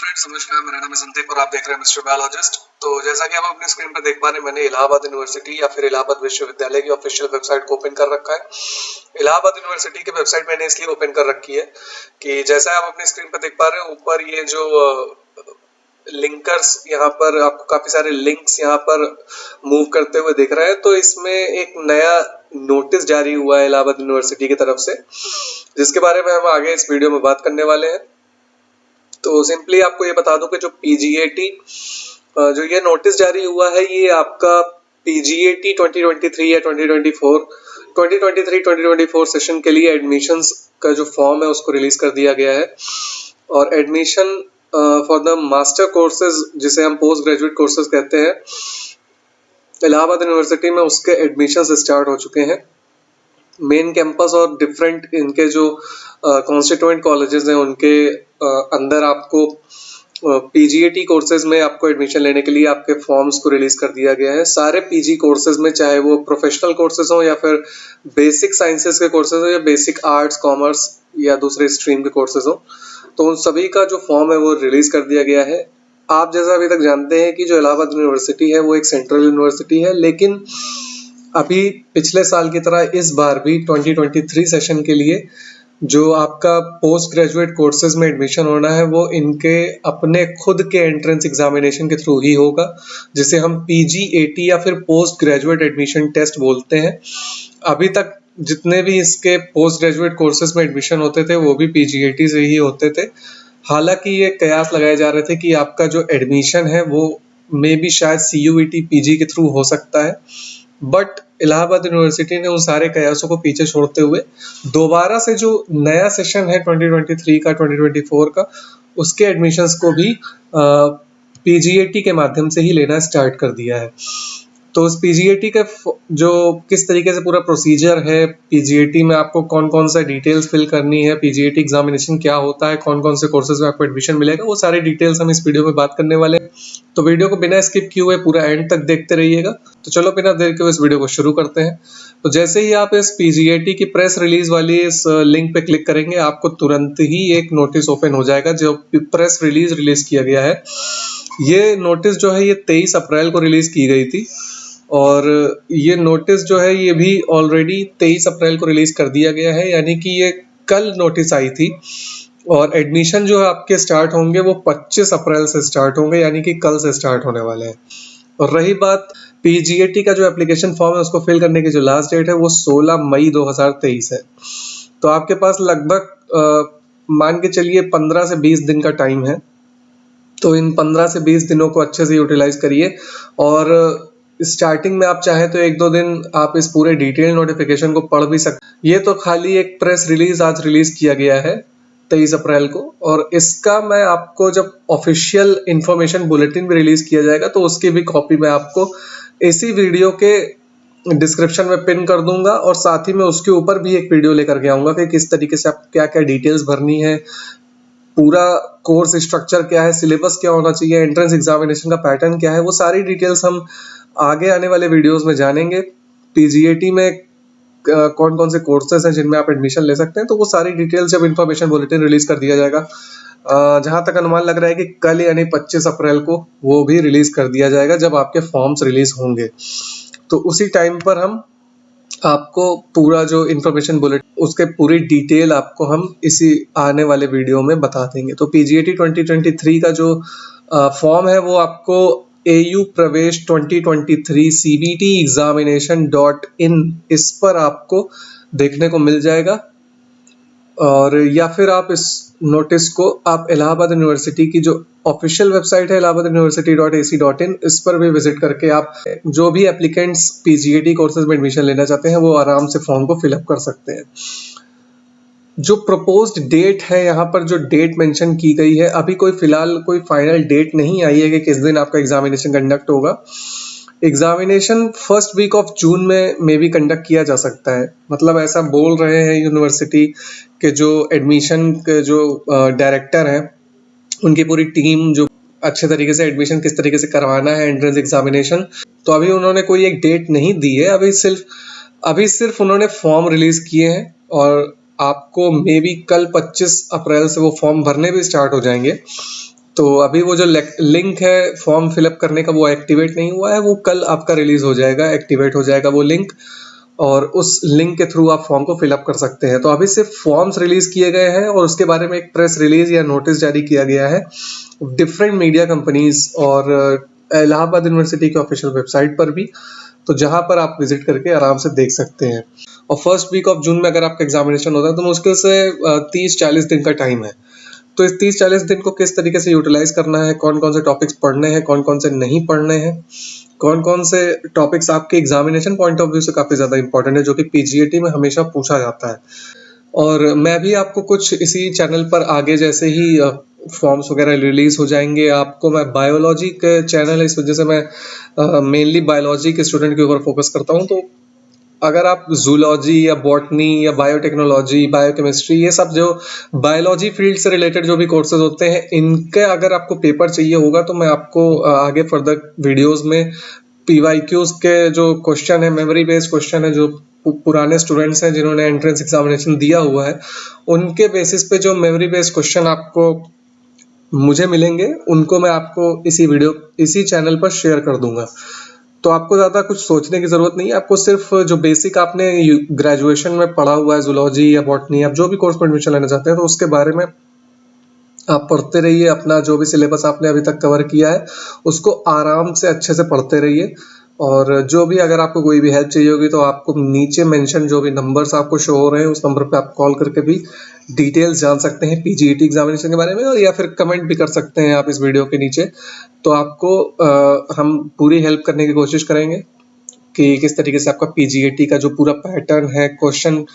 Friends, नमस्कार। मेरा नाम है संदीप और आप देख रहे हैं मिस्टर बायोलॉजिस्ट। तो जैसा कि आप अपनी स्क्रीन पर देख पा रहे हैं, मैंने इलाहाबाद यूनिवर्सिटी या फिर इलाहाबाद विश्वविद्यालय की ऑफिशियल वेबसाइट को ओपन कर रखा है। इलाहाबाद यूनिवर्सिटी की वेबसाइट मैंने इसलिए ओपन कर रखी है कि जैसा आप अपनी स्क्रीन पर देख पा रहे हैं, ऊपर ये जो लिंकर्स यहाँ पर आपको काफी सारे लिंक्स यहाँ पर मूव करते हुए दिख रहे हैं। तो इसमें एक नया नोटिस जारी हुआ है इलाहाबाद यूनिवर्सिटी की तरफ से, जिसके बारे में हम आगे इस वीडियो में बात करने वाले हैं। तो सिंपली आपको ये बता दूं कि जो पीजीएटी जो ये नोटिस जारी हुआ है, ये आपका पीजीएटी 2023 या 2024 सेशन के लिए एडमिशंस का जो फॉर्म है उसको रिलीज कर दिया गया है। और admission for the master courses, जिसे हम पोस्ट ग्रेजुएट कोर्सेज कहते हैं, इलाहाबाद यूनिवर्सिटी में उसके एडमिशंस स्टार्ट हो चुके हैं। मेन कैंपस और डिफरेंट इनके जो कॉन्स्टिट्यूएंट कॉलेजेस हैं उनके अंदर आपको पीजीएटी कोर्सेज में आपको एडमिशन लेने के लिए आपके फॉर्म्स को रिलीज कर दिया गया है। सारे पीजी कोर्सेज में, चाहे वो प्रोफेशनल कोर्सेज हो या फिर बेसिक साइंसेज के कोर्सेज हो या बेसिक आर्ट्स, कॉमर्स या दूसरे स्ट्रीम के कोर्सेज हो, तो उन सभी का जो फॉर्म है वो रिलीज कर दिया गया है। आप जैसा अभी तक जानते हैं कि जो इलाहाबाद यूनिवर्सिटी है वो एक सेंट्रल यूनिवर्सिटी है, लेकिन अभी पिछले साल की तरह इस बार भी 2023 सेशन के लिए जो आपका पोस्ट ग्रेजुएट कोर्सेज में एडमिशन होना है वो इनके अपने खुद के एंट्रेंस एग्जामिनेशन के थ्रू ही होगा, जिसे हम पीजीएटी या फिर पोस्ट ग्रेजुएट एडमिशन टेस्ट बोलते हैं। अभी तक जितने भी इसके पोस्ट ग्रेजुएट कोर्सेज में एडमिशन होते थे वो भी पीजीएटी से ही होते थे। हालांकि ये कयास लगाए जा रहे थे कि आपका जो एडमिशन है वो मे भी शायद सीयूईटी पीजी के थ्रू हो सकता है, बट इलाहाबाद यूनिवर्सिटी ने उन सारे कयासों को पीछे छोड़ते हुए दोबारा से जो नया सेशन है 2023 का 2024 का, उसके एडमिशंस को भी पीजीएटी के माध्यम से ही लेना स्टार्ट कर दिया है। तो उस पीजीएटी का जो किस तरीके से पूरा प्रोसीजर है, पीजीएटी में आपको कौन कौन सा डिटेल्स फिल करनी है, पीजीएटी एग्जामिनेशन क्या होता है, कौन कौन से कोर्सेज में आपको एडमिशन मिलेगा, वो सारी डिटेल्स हम इस वीडियो में बात करने वाले हैं। तो वीडियो को बिना स्किप किए हुए पूरा एंड तक देखते रहिएगा। तो चलो बिना देर के इस वीडियो को शुरू करते हैं। तो जैसे ही आप इस पीजीएटी की प्रेस रिलीज वाली इस लिंक पे क्लिक करेंगे, आपको तुरंत ही एक नोटिस ओपन हो जाएगा। जो प्रेस रिलीज किया गया है, ये नोटिस जो है ये 23 अप्रैल को रिलीज की गई थी, और ये नोटिस जो है ये भी ऑलरेडी 23 अप्रैल को रिलीज कर दिया गया है, यानी कि ये कल नोटिस आई थी। और एडमिशन जो आपके स्टार्ट होंगे वो 25 अप्रैल से स्टार्ट होंगे, यानी कि कल से स्टार्ट होने वाले हैं। और रही बात पीजीएटी का जो एप्लीकेशन फॉर्म है उसको फिल करने की जो लास्ट डेट है वो 16 मई 2023 है। तो आपके पास लगभग मान के चलिए 15 से 20 दिन का टाइम है। तो इन 15 से 20 दिनों को अच्छे से यूटिलाइज करिए, और स्टार्टिंग में आप चाहे तो 1-2 दिन आप इस पूरे डिटेल नोटिफिकेशन को पढ़ भी सकते। ये तो खाली एक प्रेस रिलीज आज रिलीज किया गया है 23 अप्रैल को, और इसका मैं आपको जब ऑफिशियल इंफॉर्मेशन बुलेटिन भी रिलीज किया जाएगा तो उसकी भी कॉपी मैं आपको इसी वीडियो के डिस्क्रिप्शन में पिन कर दूंगा, और साथ ही में उसके ऊपर भी एक वीडियो लेकर के आऊंगा कि किस तरीके से आप क्या क्या डिटेल्स भरनी है, पूरा कोर्स स्ट्रक्चर क्या है, सिलेबस क्या होना चाहिए, एंट्रेंस एग्जामिनेशन का पैटर्न क्या है, वो सारी डिटेल्स हम आगे आने वाले वीडियोस में जानेंगे। पीजीएटी में कौन कौन से कोर्सेज हैं जिनमें आप एडमिशन ले सकते हैं, तो वो सारी डिटेल्स जब इंफॉर्मेशन बुलेटिन रिलीज कर दिया जाएगा, जहां तक अनुमान लग रहा है कि कल यानी 25 अप्रैल को वो भी रिलीज कर दिया जाएगा जब आपके फॉर्म्स रिलीज होंगे। तो उसी टाइम पर हम आपको पूरा जो इन्फॉर्मेशन बुलेटिन उसके पूरी डिटेल आपको हम इसी आने वाले वीडियो में बता देंगे। तो पीजीएटी 2023 का जो फॉर्म है वो आपको AU प्रवेश 2023 CBT examination.in इस पर आपको देखने को मिल जाएगा, और या फिर आप इस नोटिस को आप इलाहाबाद यूनिवर्सिटी की जो ऑफिशियल वेबसाइट है illahabaduniversity.ac.in, इस पर भी विजिट करके आप जो भी एप्लीकेंट्स पीजीएटी कोर्सेज में एडमिशन लेना चाहते हैं वो आराम से फॉर्म को फिलअप कर सकते हैं। जो प्रपोज्ड डेट है, यहाँ पर जो डेट मेंशन की गई है, अभी कोई फिलहाल कोई फाइनल डेट नहीं आई है कि किस दिन आपका एग्जामिनेशन कंडक्ट होगा। Examination first week of June में मे भी कंडक्ट किया जा सकता है, मतलब ऐसा बोल रहे हैं यूनिवर्सिटी के जो एडमिशन के जो डायरेक्टर हैं, उनकी पूरी टीम जो अच्छे तरीके से एडमिशन किस तरीके से करवाना है, एंट्रेंस एग्जामिनेशन। तो अभी उन्होंने कोई एक डेट नहीं दी है, अभी सिर्फ उन्होंने फॉर्म रिलीज किए हैं, और आपको मे बी कल 25 अप्रैल से वो फॉर्म भरने भी स्टार्ट हो जाएंगे। तो अभी वो जो लिंक है फॉर्म फिलअप करने का वो एक्टिवेट नहीं हुआ है, वो कल आपका रिलीज हो जाएगा, एक्टिवेट हो जाएगा वो लिंक, और उस लिंक के थ्रू आप फॉर्म को फिलअप कर सकते हैं। तो अभी सिर्फ फॉर्म्स रिलीज किए गए हैं और उसके बारे में एक प्रेस रिलीज या नोटिस जारी किया गया है डिफरेंट मीडिया कंपनीज और इलाहाबाद यूनिवर्सिटी के ऑफिशियल वेबसाइट पर भी, तो जहां पर आप विजिट करके आराम से देख सकते हैं। और फर्स्ट वीक ऑफ जून में अगर आपका एग्जामिनेशन होता है तो मुश्किल से 30-40 दिन का टाइम है। तो इस 30-40 दिन को किस तरीके से यूटिलाइज करना है, कौन कौन से टॉपिक्स पढ़ने हैं, कौन कौन से नहीं पढ़ने हैं, कौन कौन से टॉपिक्स आपके एग्जामिनेशन पॉइंट ऑफ व्यू से काफ़ी ज़्यादा इंपॉर्टेंट है, जो कि पीजीएटी में हमेशा पूछा जाता है। और मैं भी आपको कुछ इसी चैनल पर आगे जैसे ही फॉर्म्स वगैरह रिलीज हो जाएंगे, आपको मैं बायोलॉजी के चैनल है इस वजह से मैं मेनली बायोलॉजी के स्टूडेंट के ऊपर फोकस करता हूँ। तो अगर आप जूलॉजी या बॉटनी या बायोटेक्नोलॉजी, बायोकेमिस्ट्री, ये सब जो बायोलॉजी फील्ड से रिलेटेड जो भी कोर्सेज होते हैं, इनके अगर आपको पेपर चाहिए होगा तो मैं आपको आगे फर्दर वीडियोस में पीवाईक्यूज के जो क्वेश्चन है, मेमोरी बेस्ड क्वेश्चन है, जो पुराने स्टूडेंट्स हैं जिन्होंने एंट्रेंस एग्जामिनेशन दिया हुआ है, उनके बेसिस पे जो मेमोरी बेस्ड क्वेश्चन आपको मुझे मिलेंगे, उनको मैं आपको इसी चैनल पर शेयर कर दूंगा। तो आपको ज़्यादा कुछ सोचने की ज़रूरत नहीं है, आपको सिर्फ जो बेसिक आपने ग्रेजुएशन में पढ़ा हुआ है, जूलॉजी या बॉटनी, आप जो भी कोर्स में एडमिशन लेना चाहते हैं, तो उसके बारे में आप पढ़ते रहिए। अपना जो भी सिलेबस आपने अभी तक कवर किया है उसको आराम से अच्छे से पढ़ते रहिए। और जो भी अगर आपको कोई भी हेल्प चाहिए होगी तो आपको नीचे मेंशन जो भी नंबर्स आपको शो हो रहे हैं उस नंबर पे आप कॉल करके भी डिटेल्स जान सकते हैं पीजीईटी एग्जामिनेशन के बारे में, और या फिर कमेंट भी कर सकते हैं आप इस वीडियो के नीचे। तो आपको हम पूरी हेल्प करने की कोशिश करेंगे कि किस तरीके से आपका पीजीईटी का जो पूरा पैटर्न है, क्वेश्चन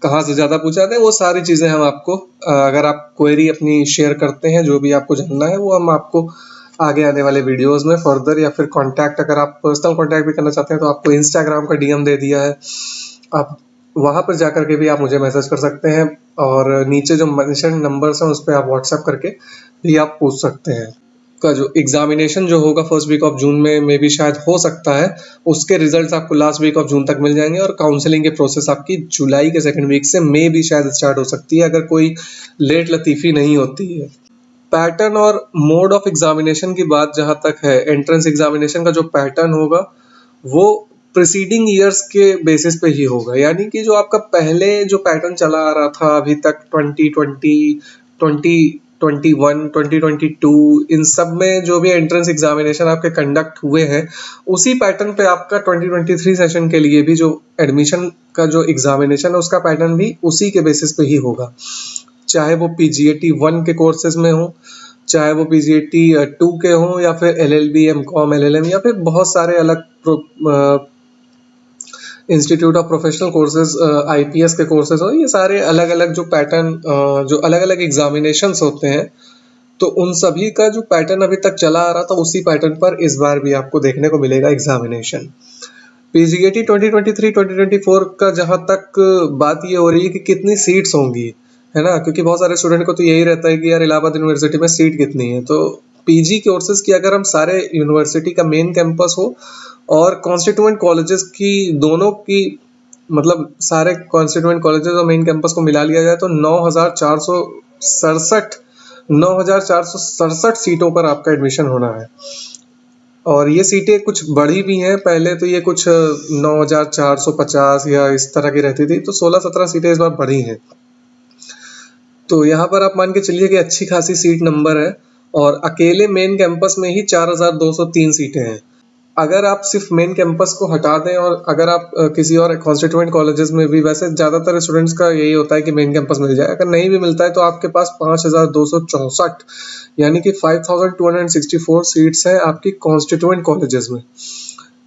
कहाँ से ज़्यादा पूछा जाता है, वो सारी चीज़ें हम आपको अगर आप क्वेरी अपनी शेयर करते हैं, जो भी आपको जानना है, वो हम आपको आगे आने वाले वीडियोस में फर्दर, या फिर कांटेक्ट, अगर आप पर्सनल कांटेक्ट भी करना चाहते हैं तो आपको इंस्टाग्राम का डीएम दे दिया है, आप वहाँ पर जा करके भी आप मुझे मैसेज कर सकते हैं, और नीचे जो मेंशन नंबर्स हैं उस पर आप व्हाट्सएप करके भी आप पूछ सकते हैं। का जो एग्जामिनेशन जो होगा फर्स्ट वीक ऑफ जून में भी शायद हो सकता है, उसके रिजल्ट्स आपको लास्ट वीक ऑफ जून तक मिल जाएंगे, और काउंसलिंग के प्रोसेस आपकी जुलाई के सेकंड वीक से भी शायद स्टार्ट हो सकती है, अगर कोई लेट लतीफ़ी नहीं होती है। पैटर्न और मोड ऑफ एग्जामिनेशन की बात जहाँ तक है, एंट्रेंस एग्जामिनेशन का जो पैटर्न होगा वो प्रीसीडिंग ईयर्स के बेसिस पे ही होगा, यानी कि जो आपका पहले जो पैटर्न चला आ रहा था अभी तक 2020, 2021, 2022, इन सब में जो भी एंट्रेंस एग्जामिनेशन आपके कंडक्ट हुए हैं, उसी पैटर्न पे आपका 2023 सेशन के लिए भी जो एडमिशन का जो एग्जामिनेशन है उसका पैटर्न भी उसी के बेसिस पे ही होगा। चाहे वो पीजीएटी 1 के कोर्सेज में हो, चाहे वो पीजीएटी 2 के हो, या फिर एलएलबी, एमकॉम, एलएलएम, या फिर बहुत सारे अलग institute of professional courses, IPS के कोर्सेज हो, ये सारे अलग अलग जो पैटर्न, जो अलग अलग एग्जामिनेशंस होते हैं, तो उन सभी का जो पैटर्न अभी तक चला आ रहा था उसी पैटर्न पर इस बार भी आपको देखने को मिलेगा एग्जामिनेशन। पीजीएटी 2023-2024 का जहां तक बात ये हो रही है कि कितनी सीट्स होंगी, है ना, क्योंकि बहुत सारे स्टूडेंट को तो यही रहता है कि यार इलाहाबाद यूनिवर्सिटी में सीट कितनी है। तो पीजी कोर्सेज की अगर हम सारे यूनिवर्सिटी का मेन कैंपस हो और कॉन्स्टिट्यूएंट कॉलेजेस की दोनों की, मतलब सारे कॉन्स्टिट्यूएंट कॉलेजेस और मेन कैंपस को मिला लिया जाए तो 9,467 सीटों पर आपका एडमिशन होना है। और ये सीटें कुछ बढ़ी भी हैं, पहले तो ये कुछ 9,450 या इस तरह की रहती थी, तो 16-17 सीटें इस बार बढ़ी हैं। तो यहाँ पर आप मान के चलिए कि अच्छी खासी सीट नंबर है, और अकेले मेन कैंपस में ही 4,203 सीटें हैं। अगर आप सिर्फ मेन कैंपस को हटा दें और अगर आप किसी और कॉन्स्टिट्यूएंट कॉलेजेस में भी, वैसे ज़्यादातर स्टूडेंट्स का यही होता है कि मेन कैंपस मिल जाए, अगर नहीं भी मिलता है तो आपके पास 5,264 यानी कि 5,264 सीट्स हैं आपकी कॉन्स्टिट्यूएंट कॉलेजेस में।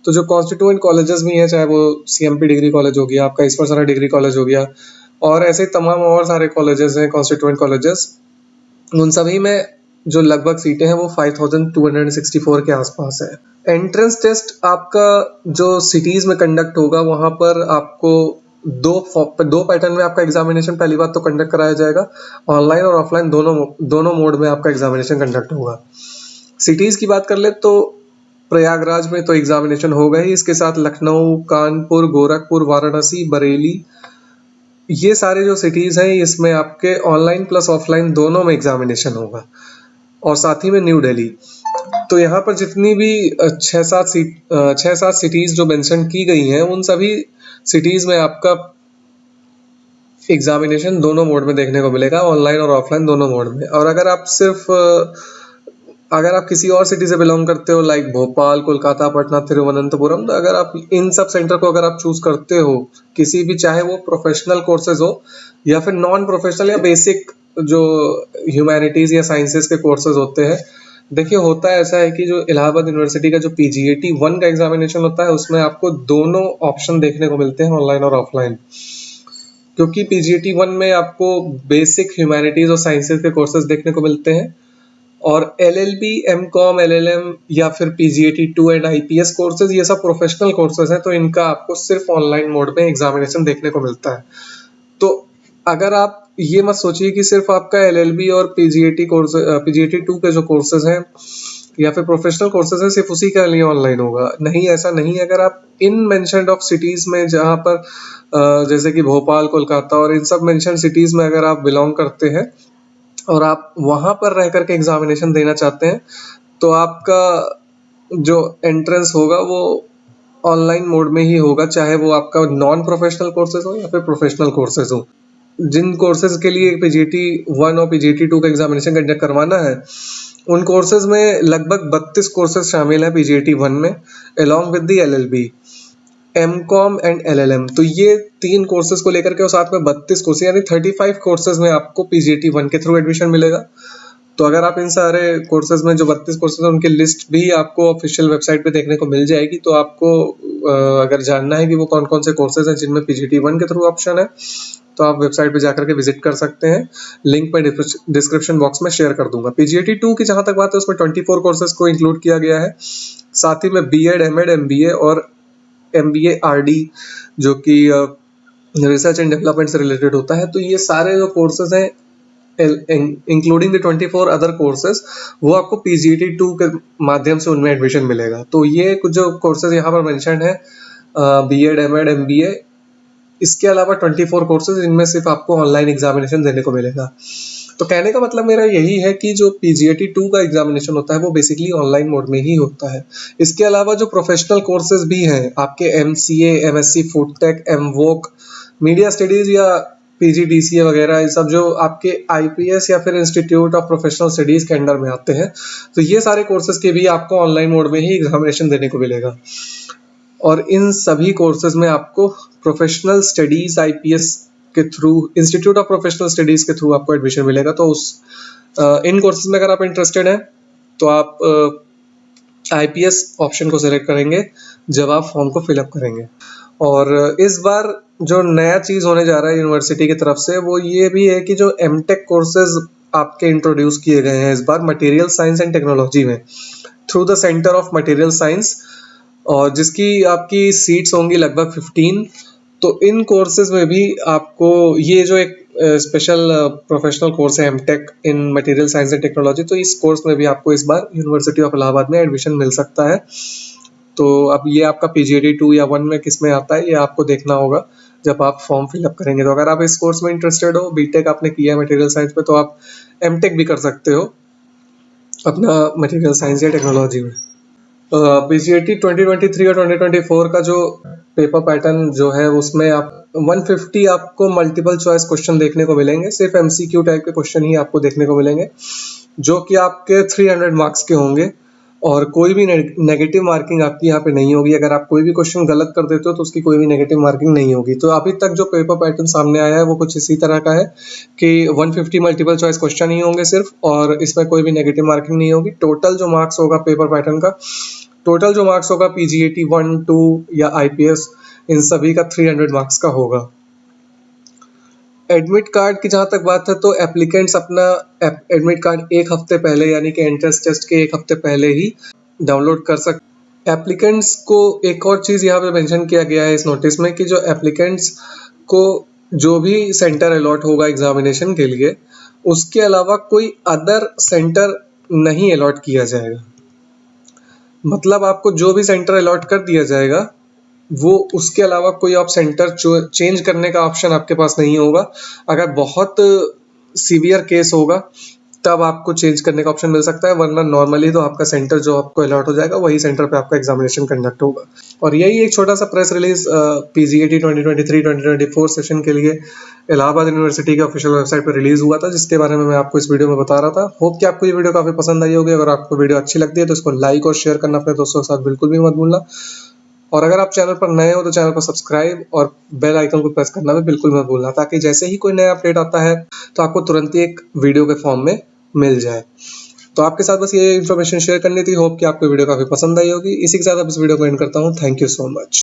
तो जो कॉन्स्टिट्यूएंट कॉलेजेस भी हैं, चाहे वो सीएमपी डिग्री कॉलेज हो गया, आपका ईश्वर सरा डिग्री कॉलेज हो गया, और ऐसे तमाम और सारे कॉलेजेस हैं कॉन्स्टिट्यूएंट कॉलेजेस, उन सभी में जो लगभग सीटें हैं वो 5,264 के आसपास है। एंट्रेंस टेस्ट आपका जो सिटीज में कंडक्ट होगा, वहां पर आपको दो पैटर्न में आपका एग्जामिनेशन पहली बात तो कंडक्ट कराया जाएगा, ऑनलाइन और ऑफलाइन दोनों मोड में आपका एग्जामिनेशन कंडक्ट होगा। सिटीज की बात कर ले तो प्रयागराज में तो एग्जामिनेशन होगा ही, इसके साथ लखनऊ, कानपुर, गोरखपुर, वाराणसी, बरेली, ये सारे जो सिटीज हैं इसमें आपके ऑनलाइन प्लस ऑफलाइन दोनों में एग्जामिनेशन होगा। और साथ ही में न्यू दिल्ली। तो यहाँ पर जितनी भी 6-7 सिटीज़ जो मेंशन की गई हैं, उन सभी सिटीज़ में आपका एग्जामिनेशन दोनों मोड में देखने को मिलेगा, ऑनलाइन और ऑफलाइन दोनों मोड में। और अगर आप किसी और सिटी से बिलोंग करते हो, लाइक भोपाल, कोलकाता, पटना, तिरुवनंतपुरम, तो अगर आप इन सब सेंटर को अगर आप चूज करते हो, किसी भी, चाहे वो प्रोफेशनल कोर्सेज हो या फिर नॉन प्रोफेशनल या बेसिक जो ह्यूमैनिटीज या साइंसेज के कोर्सेज होते हैं, देखिए होता है ऐसा है कि जो इलाहाबाद यूनिवर्सिटी का जो PGAT 1 का एग्जामिनेशन होता है, उसमें आपको दोनों ऑप्शन देखने को मिलते हैं, ऑनलाइन और ऑफलाइन। क्योंकि PGAT 1 में आपको बेसिक ह्यूमैनिटीज और साइंसेज के कोर्सेज देखने को मिलते हैं, और LLB, MCOM, LLM या फिर PGAT 2 एंड IPS कोर्सेज, ये सब प्रोफेशनल कोर्सेज हैं, तो इनका आपको सिर्फ ऑनलाइन मोड में एग्जामिनेशन देखने को मिलता है। तो अगर आप ये मत सोचिए कि सिर्फ आपका LLB और PGAT 2 के जो कोर्सेज हैं या फिर प्रोफेशनल कोर्सेज हैं, सिर्फ उसी के लिए ऑनलाइन होगा। नहीं, ऐसा नहीं है। अगर आप इन मेंशन्ड ऑफ सिटीज में, जहाँ पर जैसे कि भोपाल, कोलकाता और इन सब मेंशन सिटीज में अगर आप बिलोंग करते हैं और आप वहां पर रह करके एग्जामिनेशन देना चाहते हैं, तो आपका जो एंट्रेंस होगा वो ऑनलाइन मोड में ही होगा, चाहे वो आपका नॉन प्रोफेशनल कोर्सेज हो या फिर प्रोफेशनल कोर्सेज हो। जिन कोर्सेज के लिए PGAT 1 और PGAT 2 का एग्जामिनेशन कंडक्ट करवाना है, उन कोर्सेज में लगभग 32 कोर्सेज शामिल है PGAT 1 में, along with the LLB, MCOM and LLM। तो ये 3 कोर्सेज को लेकर के और साथ में 32 कोर्सेज, यानी 35 कोर्सेज में आपको PGAT 1 के थ्रू एडमिशन मिलेगा। तो अगर आप इन सारे कोर्सेज में जो 32 कोर्सेज हैं, उनकी लिस्ट भी आपको ऑफिशियल वेबसाइट पे देखने को मिल जाएगी। तो आपको अगर जानना है कि वो कौन कौन से कोर्सेज हैं जिनमें PGAT 1 के थ्रू ऑप्शन है, तो आप वेबसाइट पे जाकर के विजिट कर सकते हैं। लिंक मैं डिस्क्रिप्शन बॉक्स में शेयर कर दूंगा। PGAT 2 की जहां तक बात है, उसमें 24 कोर्सेज को इंक्लूड किया गया है। साथ ही में B.Ed, M.Ed, MBA और MBA RD, जो कि रिसर्च एंड डेवलपमेंट से रिलेटेड होता है। तो ये सारे जो कोर्सेज हैं, इंक्लूडिंग द 24 अदर कोर्सेज, वो आपको PGAT 2 के माध्यम से उनमें एडमिशन मिलेगा। तो ये कुछ जो कोर्सेज यहाँ पर मेंशन है, B.Ed, M.Ed, MBA, इसके अलावा 24 कोर्सेज, इनमें सिर्फ आपको ऑनलाइन एग्जामिनेशन देने को मिलेगा। तो कहने का मतलब मेरा यही है कि जो PGAT 2 का एग्जामिनेशन होता है, वो बेसिकली ऑनलाइन मोड में ही होता है। इसके अलावा जो प्रोफेशनल कोर्सेज भी हैं, आपके MCA, MSc food tech, MVOC, media studies या PGDCA वगैरह, ये सब जो आपके IPS या फिर इंस्टीट्यूट ऑफ प्रोफेशनल स्टडीज के अंडर में आते हैं, तो ये सारे कोर्सेज के भी आपको ऑनलाइन मोड में ही एग्जामिनेशन देने को मिलेगा। और इन सभी कोर्सेज में आपको प्रोफेशनल स्टडीज IPS के through, institute of professional studies के थ्रू आपको एडमिशन मिलेगा। तो इन कोर्सेज में अगर आप इंटरेस्टेड हैं, तो आप IPS ऑप्शन को सिलेक्ट करेंगे जब आप फॉर्म को फिलअप करेंगे। और इस बार जो नया चीज होने जा रहा है यूनिवर्सिटी की तरफ से, वो ये भी है कि जो MTech कोर्सेज आपके इंट्रोड्यूस किए गए हैं इस बार मटेरियल साइंस एंड टेक्नोलॉजी में, through the centre of material science, और जिसकी आपकी सीट्स होंगी लगभग 15। तो इन कोर्सेज में भी आपको ये जो एक स्पेशल प्रोफेशनल कोर्स है MTech in material science and technology, तो इस कोर्स में भी आपको इस बार यूनिवर्सिटी ऑफ इलाहाबाद में एडमिशन मिल सकता है। तो अब ये आपका PGAT 2 या 1 में किस में आता है, ये आपको देखना होगा जब आप फॉर्म फिलअप करेंगे। तो अगर आप इस कोर्स में इंटरेस्टेड हो, BTech आपने किया है मटेरियल साइंस में, तो आप MTech भी कर सकते हो अपना मटेरियल साइंस या टेक्नोलॉजी में। PGAT 2023 और 2024 का जो पेपर पैटर्न जो है, उसमें आप 150 आपको मल्टीपल चॉइस क्वेश्चन देखने को मिलेंगे। सिर्फ MCQ टाइप के क्वेश्चन ही आपको देखने को मिलेंगे, जो कि आपके 300 मार्क्स के होंगे, और कोई भी नेगेटिव मार्किंग आपकी यहाँ पे नहीं होगी। अगर आप कोई भी क्वेश्चन गलत कर देते हो, तो उसकी कोई भी नेगेटिव मार्किंग नहीं होगी। तो अभी तक जो पेपर पैटर्न सामने आया है, वो कुछ इसी तरह का है कि 150 मल्टीपल चॉइस क्वेश्चन ही होंगे सिर्फ, और इसमें कोई भी नेगेटिव मार्किंग नहीं होगी। टोटल जो मार्क्स होगा पेपर पैटर्न का, टोटल जो मार्क्स होगा PGAT 1, 2 या IPS, इन सभी का 300 मार्क्स का होगा। एडमिट कार्ड की जहाँ तक बात है, तो एप्लीकेंट्स अपना एडमिट कार्ड एक हफ्ते पहले, यानी कि एंट्रेंस टेस्ट के एक हफ्ते पहले ही डाउनलोड कर सकते। एप्लीकेंट्स को एक और चीज़ यहाँ पे मेंशन किया गया है इस नोटिस में, कि जो एप्लीकेंट्स को जो भी सेंटर अलॉट होगा एग्जामिनेशन के लिए, उसके अलावा कोई अदर सेंटर नहीं अलॉट किया जाएगा। मतलब आपको जो भी सेंटर अलॉट कर दिया जाएगा, वो उसके अलावा कोई आप सेंटर चेंज करने का ऑप्शन आपके पास नहीं होगा। अगर बहुत सीवियर केस होगा, तब आपको चेंज करने का ऑप्शन मिल सकता है, वरना नॉर्मली तो आपका सेंटर जो आपको अलॉट हो जाएगा वही सेंटर पे आपका एग्जामिनेशन कंडक्ट होगा। और यही एक छोटा सा प्रेस रिलीज पीजीएटी 2023-2024 सेशन के लिए इलाहाबाद यूनिवर्सिटी के ऑफिशियल वेबसाइट पर रिलीज हुआ था, जिसके बारे में मैं आपको इस वीडियो में बता रहा था। होप कि आपको ये वीडियो काफी पसंद आई होगी। अगर आपको वीडियो अच्छी लगती है तो इसको लाइक और शेयर करना अपने दोस्तों के साथ बिल्कुल भी मत भूलना। और अगर आप चैनल पर नए हो तो चैनल को सब्सक्राइब और बेल आइकन को प्रेस करना भी बिल्कुल मत भूलना, ताकि जैसे ही कोई नया अपडेट आता है तो आपको तुरंत ही एक वीडियो के फॉर्म में मिल जाए। तो आपके साथ बस ये इन्फॉर्मेशन शेयर करनी थी। होप कि आपको वीडियो काफी पसंद आई होगी। इसी के साथ अब इस वीडियो को एंड करता हूँ। Thank you so much.